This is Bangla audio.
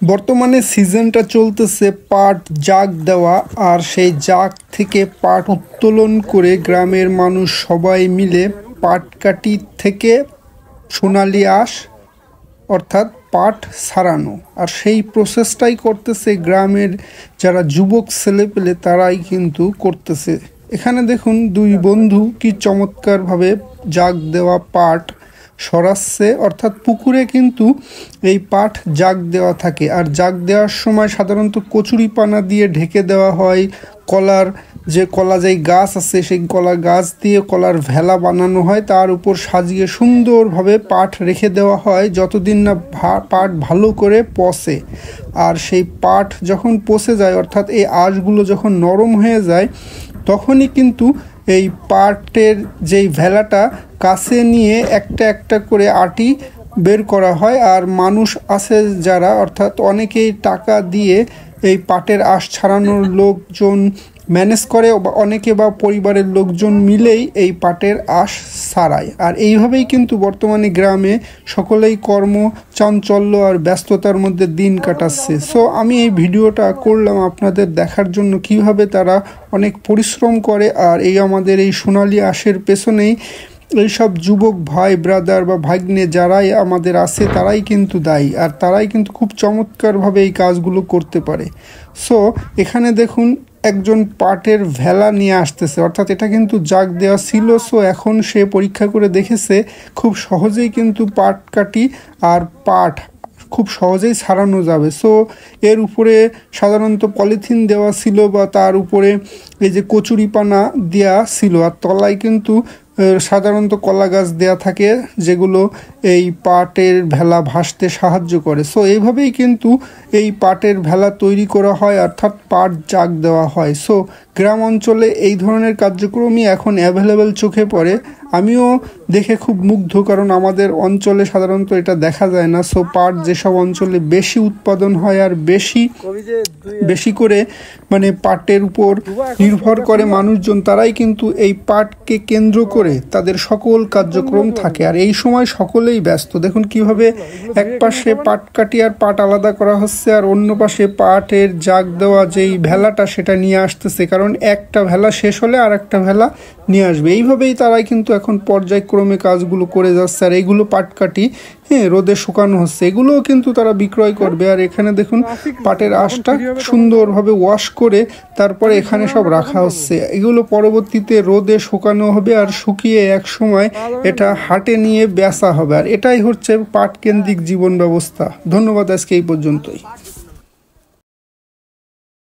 বর্তমানে সিজনটা চলতেছে পাট জাগ দেওয়া, আর সেই জাগ থেকে পাট উত্তোলন করে গ্রামের মানুষ সবাই মিলে পাটকাঠি থেকে সোনালি আঁশ অর্থাৎ পাট ছাড়ানো, আর সেই প্রসেসটাই করতেছে গ্রামের যারা যুবক ছেলেপেলে তারাই কিন্তু করতেছে। এখানে দেখুন দুই বন্ধু কি চমৎকারভাবে জাগ দেওয়া পাট সরাচ্ছে, অর্থাৎ পুকুরে কিন্তু এই পাট জাগ দেওয়া থাকে। আর জাগ দেওয়ার সময় সাধারণত কচুরিপানা দিয়ে ঢেকে দেওয়া হয়। কলা যেই গাছ আছে সেই কলা গাছ দিয়ে কলার ভেলা বানানো হয়, তার উপর সাজিয়ে সুন্দরভাবে পাট রেখে দেওয়া হয় যতদিন না পাট ভালো করে পচে। আর সেই পাট যখন পচে যায়, অর্থাৎ এই আঁশগুলো যখন নরম হয়ে যায়, তখনই কিন্তু এই পাটের যেই ভেলাটা কাছে নিয়ে একটা একটা করে আটি বের করা হয়। আর মানুষ আছে যারা, অর্থাৎ অনেকেই টাকা দিয়ে এই পাটের আঁশ ছাড়ানোর লোকজন ম্যানেজ করে, অনেকে বা পরিবারের লোকজন মিলেই এই পাটের আঁশ ছাড়ায়। আর এইভাবেই কিন্তু বর্তমানে গ্রামে সকলেই কর্ম চাঞ্চল্য আর ব্যস্ততার মধ্যে দিন কাটাচ্ছে। সো আমি এই ভিডিওটা করলাম আপনাদের দেখার জন্য কিভাবে তারা অনেক পরিশ্রম করে। আর এই আমাদের এই সোনালি আঁশের পেছনেই এইসব যুবক ভাই ব্রাদার বা ভাগ্নে যারাই আমাদের আছে তারাই কিন্তু দায়ী, আর তারাই কিন্তু খুব চমৎকারভাবে এই কাজগুলো করতে পারে। সো এখানে দেখুন একজন পাটের ভেলা নিয়ে আসতেছে, অর্থাৎ এটা কিন্তু জাগ দেওয়া ছিল। সো এখন সে পরীক্ষা করে দেখেছে খুব সহজেই কিন্তু পাটকাঠি আর পাট খুব সহজেই ছাড়ানো যাবে। সো এর উপরে সাধারণত পলিথিন দেওয়া ছিল বা তার উপরে এই যে কচুরিপানা দেওয়া ছিল, আর তলায় কিন্তু সাধারণত কলা গাছ দেয়া থাকে যেগুলো এই পাটের ভেলা ভাসতে সাহায্য করে। সো এইভাবেই কিন্তু এই পাটের ভেলা তৈরি করা হয়, অর্থাৎ পাট জাগ দেওয়া হয়। সো গ্রাম অঞ্চলে এই ধরনের কার্যক্রমই এখন অ্যাভেলেবেল চোখে পড়ে। আমিও দেখে খুব মুগ্ধ, কারণ আমাদের অঞ্চলে সাধারণত এটা দেখা যায় না। সো পাট যেসব অঞ্চলে বেশি উৎপাদন হয় আর বেশি করে মানে পাটের উপর নির্ভর করে মানুষজন, তারাই কিন্তু এই পাটকে কেন্দ্র করে তাদের সকল কার্যক্রম থাকে। আর এই সময় সকলেই ব্যস্ত। দেখুন কিভাবে এক পাশে পাটকাঠি আর পাট আলাদা করা হচ্ছে, আর অন্য পাশে পাটের জাগ দেওয়া যেই ভেলাটা সেটা নিয়ে আসতেছে, কারণ একটা ভেলা শেষ হলে আর একটা ভেলা নিয়ে আসবে। এইভাবেই তারাই কিন্তু এখন পর্যায়ক্রমে কাজগুলো করে যাচ্ছে। আর এইগুলো পাটকাঠি রোদে শুকানো হচ্ছে, এগুলোও কিন্তু তারা বিক্রয় করবে। আর এখানে দেখুন পাটের আঁশটা সুন্দরভাবে ওয়াশ করে তারপরে এখানে সব রাখা হচ্ছে। এগুলো পরবর্তীতে রোদে শুকানো হবে, আর শুকিয়ে এক সময় এটা হাটে নিয়ে বেচা হবে। আর এটাই হচ্ছে পাট কেন্দ্রিক জীবন ব্যবস্থা। ধন্যবাদ, আজকে এই পর্যন্তই।